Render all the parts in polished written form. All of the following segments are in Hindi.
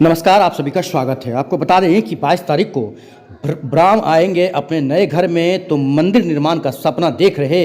नमस्कार, आप सभी का स्वागत है। आपको बता दें कि 22 तारीख को ब्राह्म आएंगे अपने नए घर में तो मंदिर निर्माण का सपना देख रहे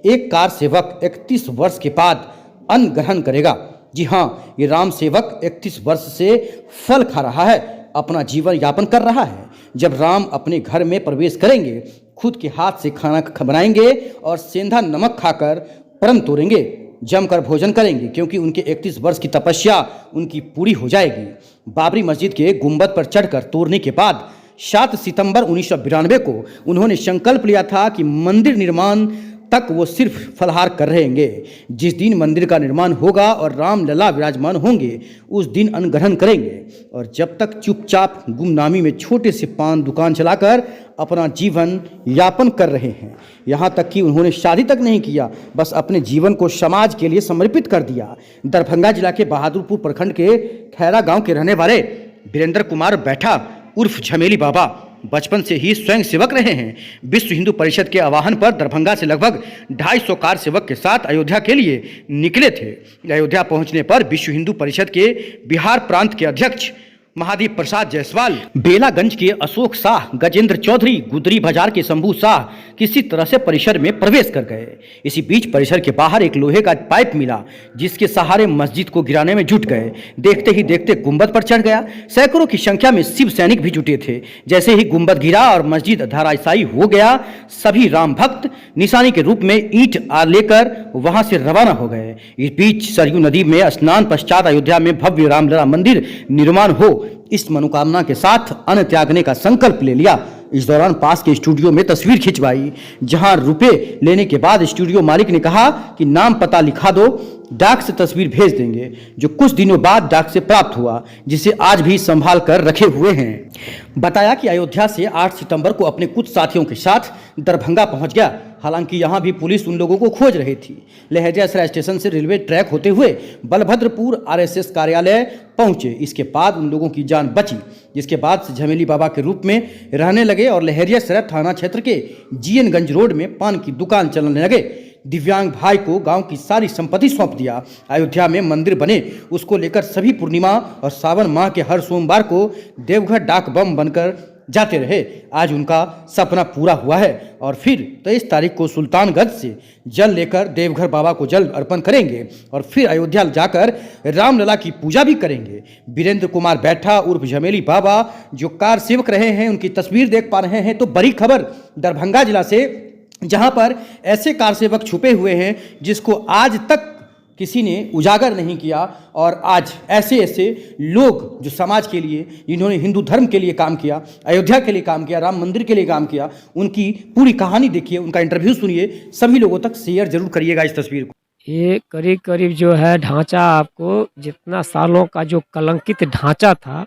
एक कार सेवक 31 वर्ष के बाद अन्न ग्रहण करेगा। जी हाँ, ये राम सेवक 31 वर्ष से फल खा रहा है, अपना जीवन यापन कर रहा है। जब राम अपने घर में प्रवेश करेंगे, खुद के हाथ से खाना बनाएंगे और सेंधा नमक खाकर प्रण तोड़ेंगे, जमकर भोजन करेंगे, क्योंकि उनके 31 वर्ष की तपस्या उनकी पूरी हो जाएगी। बाबरी मस्जिद के गुंबद पर चढ़कर तोड़ने के बाद 7 सितंबर 1992 को उन्होंने संकल्प लिया था कि मंदिर निर्माण तक वो सिर्फ फलाहार कर रहेंगे। जिस दिन मंदिर का निर्माण होगा और रामलला विराजमान होंगे, उस दिन अन्न ग्रहण करेंगे। और जब तक चुपचाप गुमनामी में छोटे से पान दुकान चलाकर अपना जीवन यापन कर रहे हैं। यहाँ तक कि उन्होंने शादी तक नहीं किया, बस अपने जीवन को समाज के लिए समर्पित कर दिया। दरभंगा जिला के बहादुरपुर प्रखंड के खैरा गांव के रहने वाले वीरेंद्र कुमार बैठा उर्फ झमेली बाबा बचपन से ही स्वयं सेवक रहे हैं। विश्व हिंदू परिषद के आह्वान पर दरभंगा से लगभग 250 कार सेवक के साथ अयोध्या के लिए निकले थे। अयोध्या पहुंचने पर विश्व हिंदू परिषद के बिहार प्रांत के अध्यक्ष महादीप प्रसाद जायसवाल, बेलागंज के अशोक शाह, गजेंद्र चौधरी, गुदरी बाजार के शंभू शाह किसी तरह से परिसर में प्रवेश कर गए। इसी बीच परिसर के बाहर एक लोहे का पाइप मिला, जिसके सहारे मस्जिद को गिराने में जुट गए। देखते ही देखते गुंबद पर चढ़ गया। सैकड़ों की संख्या में शिव सैनिक भी जुटे थे। जैसे ही गुंबद गिरा और मस्जिद धराशायी हो गया, सभी राम भक्त निशानी के रूप में ईंट लेकर वहां से रवाना हो गए। इस बीच सरयू नदी में स्नान पश्चात अयोध्या में भव्य रामलला मंदिर निर्माण हो, इस मनोकामना के साथ अन्न त्यागने का संकल्प ले लिया। इस दौरान पास के स्टूडियो में तस्वीर खिंचवाई, जहां रुपए लेने के बाद स्टूडियो मालिक ने कहा कि नाम पता लिखा दो, डाक से तस्वीर भेज देंगे, जो कुछ दिनों बाद डाक से प्राप्त हुआ, जिसे आज भी संभाल कर रखे हुए हैं। बताया कि अयोध्या से 8 सितंबर को अपने कुछ साथियों के साथ दरभंगा पहुंच गया। हालांकि यहां भी पुलिस उन लोगों को खोज रही थी। लहरियासराय स्टेशन से रेलवे ट्रैक होते हुए बलभद्रपुर आरएसएस कार्यालय पहुंचे। इसके बाद उन लोगों की जान बची, जिसके बाद से झमेली बाबा के रूप में रहने लगे और लहरियासराय थाना क्षेत्र के जीएनगंज रोड में पान की दुकान चलाने लगे। दिव्यांग भाई को गांव की सारी संपत्ति सौंप दिया। अयोध्या में मंदिर बने, उसको लेकर सभी पूर्णिमा और सावन माह के हर सोमवार को देवघर डाक बम बनकर जाते रहे। आज उनका सपना पूरा हुआ है और फिर 23 तारीख को सुल्तानगंज से जल लेकर देवघर बाबा को जल अर्पण करेंगे और फिर अयोध्या जाकर रामलला की पूजा भी करेंगे। वीरेंद्र कुमार बैठा उर्फ झमेली बाबा जो कार सेवक रहे हैं, उनकी तस्वीर देख पा रहे हैं। तो बड़ी खबर दरभंगा जिला से, जहां पर ऐसे कार सेवक छुपे हुए हैं जिसको आज तक किसी ने उजागर नहीं किया, और आज ऐसे ऐसे लोग जो समाज के लिए, जिन्होंने हिंदू धर्म के लिए काम किया, अयोध्या के लिए काम किया, राम मंदिर के लिए काम किया, उनकी पूरी कहानी देखिए, उनका इंटरव्यू सुनिए। सभी लोगों तक शेयर जरूर करिएगा इस तस्वीर को। ये करीब करीब जो है ढांचा, आपको जितना सालों का जो कलंकित ढांचा था,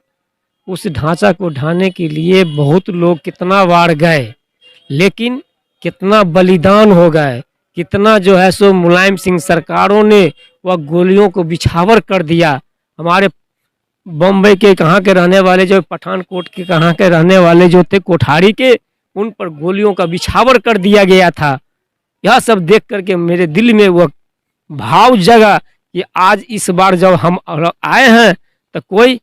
उस ढांचा को ढाने के लिए बहुत लोग कितना बार गए, लेकिन कितना बलिदान हो गए, कितना जो है सो मुलायम सिंह सरकारों ने वह गोलियों को बिछावर कर दिया। हमारे बम्बई के कहाँ के रहने वाले, जो पठानकोट के कहाँ के रहने वाले जो थे कोठारी के, उन पर गोलियों का बिछावर कर दिया गया था। यह सब देख करके मेरे दिल में वह भाव जगा कि आज इस बार जब हम आए हैं तो कोई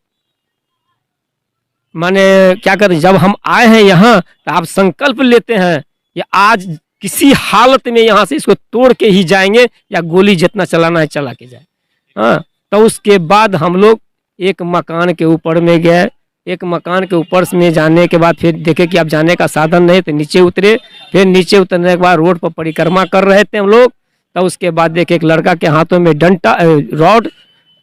माने क्या करें, जब हम आए हैं यहाँ तो आप संकल्प लेते हैं कि आज किसी हालत में यहाँ से इसको तोड़ के ही जाएंगे, या गोली जितना चलाना है चला के जाए। हाँ, तो उसके बाद हम लोग एक मकान के ऊपर में गए। एक मकान के ऊपर में जाने के बाद फिर देखे कि अब जाने का साधन नहीं, तो नीचे उतरे। फिर नीचे उतरने के बाद रोड पर परिक्रमा कर रहे थे हम लोग। तो उसके बाद देखे एक लड़का के हाथों में डंटा, रॉड,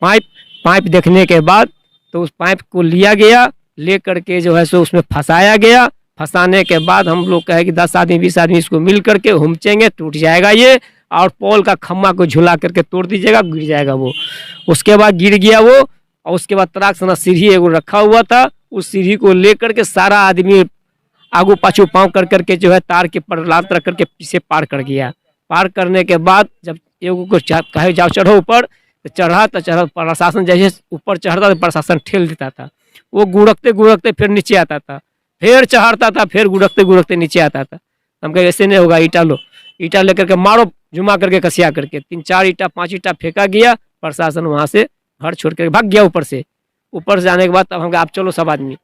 पाइप देखने के बाद तो उस पाइप को लिया गया, ले करके जो है सो उसमें फंसाया गया। फंसाने के बाद हम लोग कहे कि 10 आदमी 20 आदमी इसको मिल करके हुमचेंगे, टूट जाएगा ये, और पोल का खम्मा को झुला करके तोड़ दीजिएगा, गिर जाएगा वो। उसके बाद गिर गया वो, और उसके बाद तराक सना सीढ़ी एगो रखा हुआ था, उस सीढ़ी को ले करके सारा आदमी आगू पाछू पाँव कर करके जो है तार के पर लात रख करके पीछे पार कर गया। पार करने के बाद जब एगो को कहे जाओ चढ़ो ऊपर, तो चढ़ा तो चढ़ा, प्रशासन जैसे ऊपर चढ़ता तो प्रशासन ठेल देता था। वो गुड़कते गुड़कते फिर नीचे आता था, फिर चढ़ता था, फिर गुड़कते गुड़कते नीचे आता था। हम कहे ऐसे नहीं होगा, ईटा लो, ईटा लेकर के मारो, जुमा करके कसिया करके 3-4 ईटा 5 ईटा फेंका गया। प्रशासन वहाँ से घर छोड़ कर भाग गया ऊपर से। ऊपर से जाने के बाद तब हम कहा आप चलो सब आदमी,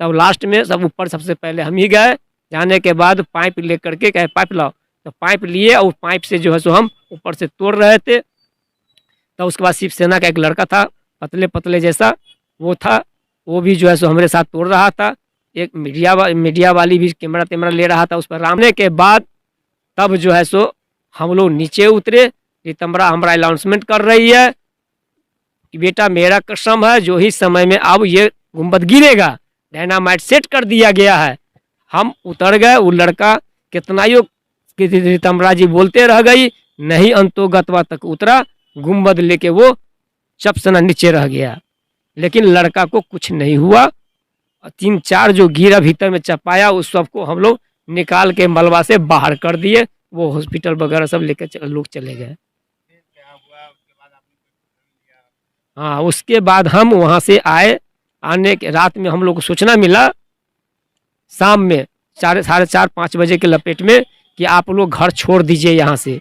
तब लास्ट में सब ऊपर सबसे पहले हम ही गए। जाने के बाद पाइप ले करके कहे पाइप लाओ, तो पाइप लिए और पाइप से जो है सो हम ऊपर से तोड़ रहे थे। तो उसके बाद शिवसेना का एक लड़का था पतले पतले जैसा, वो था, वो भी जो है सो हमारे साथ तोड़ रहा था। एक मीडिया वाली भी कैमरा तेमरा ले रहा था उस पर। रामने के बाद तब जो है सो हम लोग नीचे उतरे। रितंबरा हमारा अनाउंसमेंट कर रही है कि बेटा मेरा कसम है जो ही समय में अब ये गुंबद गिरेगा, डायनामाइट सेट कर दिया गया है। हम उतर गए। वो लड़का कितना ही रितंबरा जी बोलते रह गई, नहीं अंतोगतवा तक उतरा, गुंबद लेके वो चपसना नीचे रह गया। लेकिन लड़का को कुछ नहीं हुआ। 3-4 जो गिरा भीतर में चपाया उस सबको हम लोग निकाल के मलबा से बाहर कर दिए। वो हॉस्पिटल वगैरह सब लेकर लोग चले गए। हाँ, उसके बाद हम वहाँ से आए। आने के रात में हम लोग को सूचना मिला शाम में 4:30-5 बजे के लपेट में कि आप लोग घर छोड़ दीजिए यहाँ से।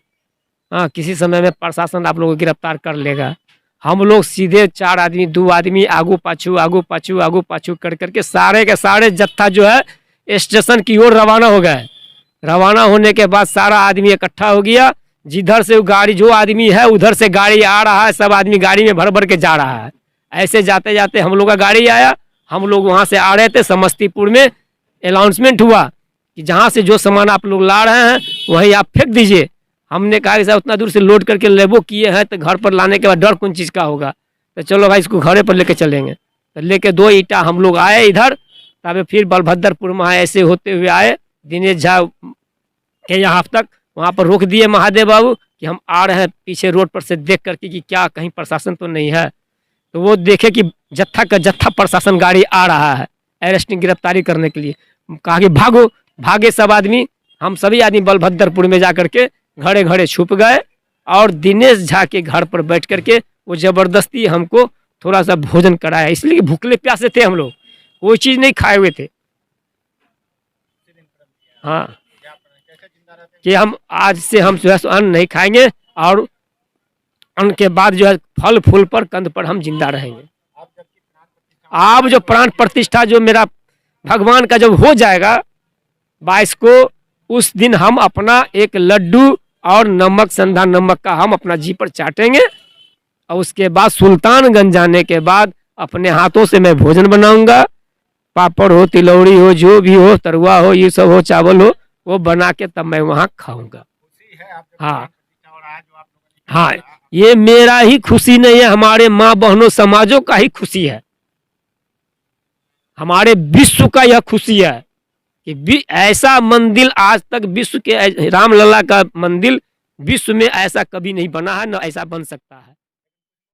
हाँ, किसी समय में प्रशासन आप लोगों को गिरफ्तार कर लेगा। हम लोग सीधे 4 आदमी 2 आदमी आगू पाछू कर करके सारे के सारे जत्था जो है स्टेशन की ओर रवाना हो गए। रवाना होने के बाद सारा आदमी इकट्ठा हो गया। जिधर से गाड़ी जो आदमी है उधर से गाड़ी आ रहा है, सब आदमी गाड़ी में भर भर के जा रहा है। ऐसे जाते जाते हम लोग का गाड़ी आया। हम लोग वहाँ से आ रहे थे, समस्तीपुर में अनाउंसमेंट हुआ कि जहाँ से जो सामान आप लोग ला रहे हैं वहीं आप फेंक दीजिए। हमने कहा कि साहब उतना दूर से लोड करके लेबो किए हैं तो घर पर लाने के बाद डर कौन चीज़ का होगा, तो चलो भाई इसको घरे पर लेके चलेंगे। तो लेके 2 ईंटा हम लोग आए इधर। तब फिर बलभद्रपुर में ऐसे होते हुए आए दिनेश झा के यहाँ तक। वहाँ पर रोक दिए महादेव बाबू कि हम आ रहे हैं पीछे रोड पर से देख करके कि क्या कहीं प्रशासन तो नहीं है। तो वो देखे कि जत्था का जत्था प्रशासन गाड़ी आ रहा है अरेस्टिंग गिरफ्तारी करने के लिए। कहा कि भागो। भागे सब आदमी। हम सभी आदमी बलभद्रपुर में जा करके घरे घरे छुप गए और दिनेश झा के घर पर बैठ करके वो ज़बरदस्ती हमको थोड़ा सा भोजन कराया, इसलिए कि भूखले प्यासे थे हम लोग, कोई चीज़ नहीं खाए हुए थे। हाँ, कि हम आज से हम जो है अन्न नहीं खाएंगे और अन्न के बाद जो है फल फूल पर कंद पर हम जिंदा रहेंगे। आप जो प्राण प्रतिष्ठा जो मेरा भगवान का जब हो जाएगा 22 को, उस दिन हम अपना एक लड्डू और नमक संधा नमक का हम अपना जी पर चाटेंगे। और उसके बाद सुल्तानगंज जाने के बाद अपने हाथों से मैं भोजन बनाऊंगा। पापड़ हो, तिलौड़ी हो, जो भी हो, तरुआ हो, ये सब हो, चावल हो, वो बना के तब मैं वहाँ खाऊंगा। हाँ हाँ, ये मेरा ही खुशी नहीं है, हमारे माँ बहनों समाजों का ही खुशी है, हमारे विश्व का यह खुशी है कि ऐसा मंदिर आज तक विश्व के रामलला का मंदिर विश्व में ऐसा कभी नहीं बना है, न ऐसा बन सकता है।